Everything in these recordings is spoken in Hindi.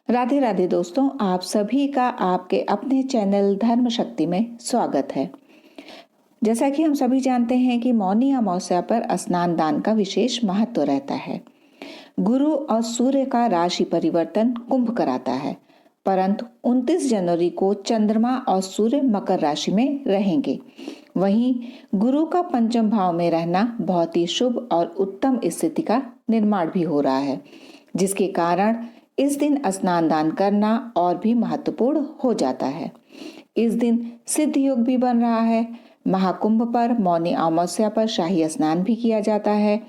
राधे राधे दोस्तों, आप सभी का आपके अपने चैनल धर्म शक्ति में स्वागत है। जैसा कि हम सभी जानते हैं कि मौनी अमावस्या पर स्नान दान का विशेष महत्व रहता है। गुरु और सूर्य का राशि परिवर्तन कुंभ कराता है, परंतु 29 जनवरी को चंद्रमा और सूर्य मकर राशि में रहेंगे। वहीं गुरु का पंचम भाव में रहना बहुत ही शुभ और उत्तम स्थिति का निर्माण भी हो रहा है, जिसके कारण इस दिन स्नान दान करना और भी महत्वपूर्ण हो जाता है। इस दिन सिद्ध योग भी बन रहा है। महाकुंभ पर मौनी अमावस्या पर शाही स्नान भी किया जाता है।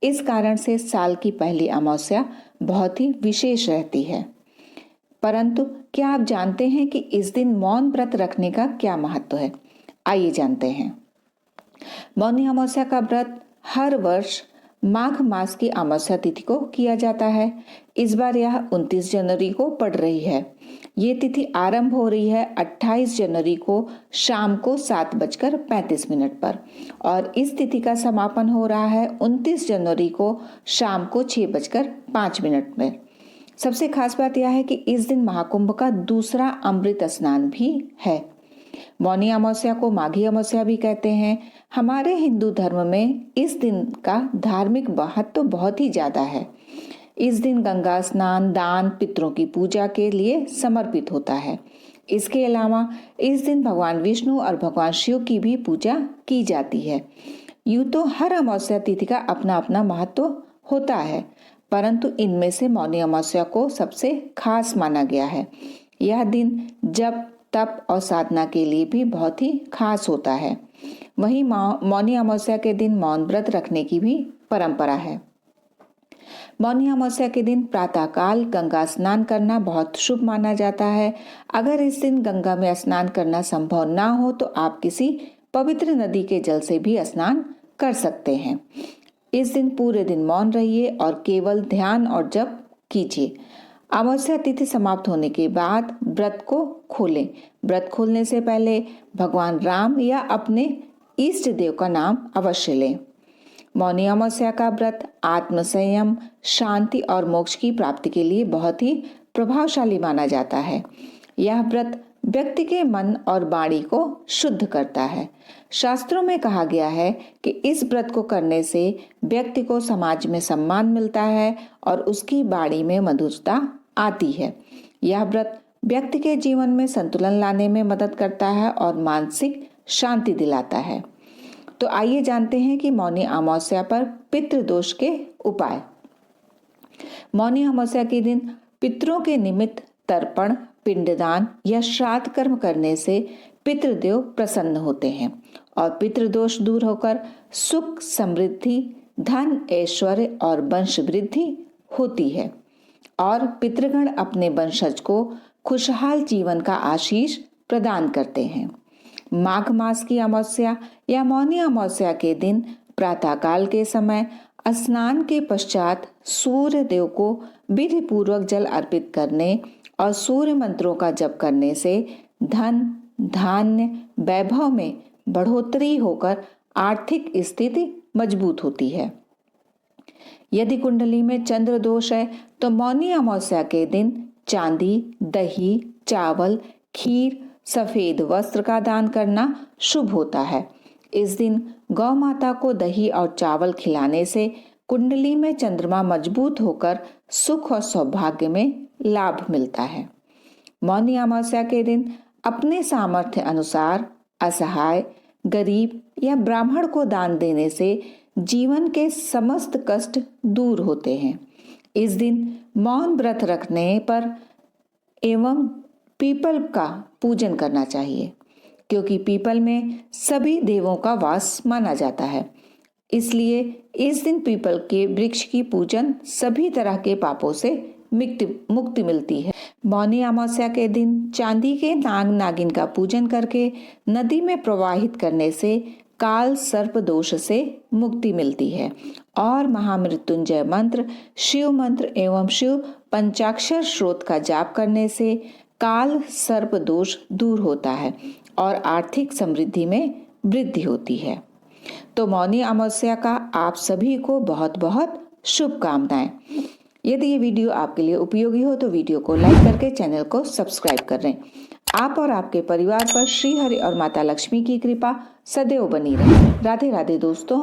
इस कारण से साल की पहली अमावस्या बहुत ही विशेष रहती है। परंतु क्या आप जानते हैं कि इस दिन मौन व्रत रखने का क्या महत्व है? आइए जानते हैं। मौनी अमावस्या का व्रत हर वर्ष माघ मास की अमावस्या तिथि को किया जाता है। इस बार यह 29 जनवरी को पड़ रही है। ये तिथि आरंभ हो रही है 28 जनवरी को शाम को 7:35 पर और इस तिथि का समापन हो रहा है 29 जनवरी को शाम को 6:05 में। सबसे खास बात यह है कि इस दिन महाकुंभ का दूसरा अमृत स्नान भी है। मौनी अमावस्या को माघी अमावस्या भी कहते हैं। हमारे हिंदू धर्म में इस दिन का धार्मिक महत्व बहुत ही ज्यादा है। इस दिन गंगा स्नान, दान, पितरों की पूजा के लिए समर्पित होता है। इसके अलावा इस दिन भगवान विष्णु और भगवान शिव की भी पूजा की जाती है। यूं तो हर अमावस्या तिथि का अपना अपना महत्व होता है, परंतु इनमें से मौनी अमावस्या को सबसे खास माना गया है। यह दिन जप, तप और साधना के लिए भी बहुत ही खास होता है। वहीं मौनी अमावस्या के दिन मौन व्रत रखने की भी परंपरा है। मौनी अमावस्या के दिन प्रातःकाल गंगा स्नान करना बहुत शुभ माना जाता है। अगर इस दिन गंगा में स्नान करना संभव ना हो तो आप किसी पवित्र नदी के जल से भी स्नान कर सकते हैं। इस दिन पूरे दिन मौन रहिए और केवल ध्यान और जप कीजिए। अमावस्या तिथि समाप्त होने के बाद व्रत को खोलें। व्रत खोलने से पहले भगवान राम या अपने इष्ट देव का नाम अवश्य लें। मौनी अमावस्या का व्रत आत्मसंयम, शांति और मोक्ष की प्राप्ति के लिए बहुत ही प्रभावशाली माना जाता है। यह व्रत व्यक्ति के मन और वाणी को शुद्ध करता है। शास्त्रों में कहा गया है कि इस व्रत को करने से व्यक्ति को समाज में सम्मान मिलता है और उसकी वाणी में मधुरता आती है। यह व्रत व्यक्ति के जीवन में संतुलन लाने में मदद करता है और मानसिक शांति दिलाता है। तो आइए जानते हैं कि मौनी अमावस्या पर पितृदोष के उपाय। मौनी अमावस्या के दिन पितरों के निमित्त तर्पण, पिंडदान या श्राद्ध कर्म करने से पितृदेव प्रसन्न होते हैं और पितृदोष दूर होकर सुख, समृद्धि, धन, ऐश्वर्य और वंश वृद्धि होती है और पितृगण अपने वंशज को खुशहाल जीवन का आशीष प्रदान करते हैं। माघ मास की अमावस्या या मौनी अमावस्या के दिन प्रातःकाल के समय स्नान के पश्चात सूर्य देव को विधि पूर्वक जल अर्पित करने और सूर्य मंत्रों का जप करने से धन, धान्य, वैभव में बढ़ोतरी होकर आर्थिक स्थिति मजबूत होती है। यदि कुंडली में चंद्र दोष है तो मौनी अमावस्या के दिन चांदी, दही, चावल, खीर, सफेद वस्त्र का दान करना शुभ होता है। इस दिन गौ माता को दही और चावल खिलाने से कुंडली में चंद्रमा मजबूत होकर सुख और सौभाग्य में लाभ मिलता है। मौनी अमावस्या के दिन अपने सामर्थ्य अनुसार असहाय, गरीब या ब्राह्मण को दान देने से जीवन के समस्त कष्ट दूर होते हैं। इस दिन मौन व्रत रखने पर एवं पीपल का पूजन करना चाहिए, क्योंकि पीपल में सभी देवों का वास माना जाता है। इसलिए इस दिन पीपल के वृक्ष की पूजन सभी तरह के पापों से मुक्ति मिलती है। मौनी अमावस्या के दिन चांदी के नाग नागिन का पूजन करके नदी में प्रवाहित करने से काल सर्प दोष से मुक्ति मिलती है और महामृत्युंजय मंत्र, शिव मंत्र एवं शिव पंचाक्षर स्रोत का जाप करने से काल सर्प दोष दूर होता है और आर्थिक समृद्धि में वृद्धि होती है। तो मौनी अमावस्या का आप सभी को बहुत बहुत शुभकामनाएं। यदि ये वीडियो आपके लिए उपयोगी हो तो वीडियो को लाइक करके चैनल को सब्सक्राइब कर लें। आप और आपके परिवार पर श्री हरि और माता लक्ष्मी की कृपा सदैव बनी रहे। राधे राधे दोस्तों।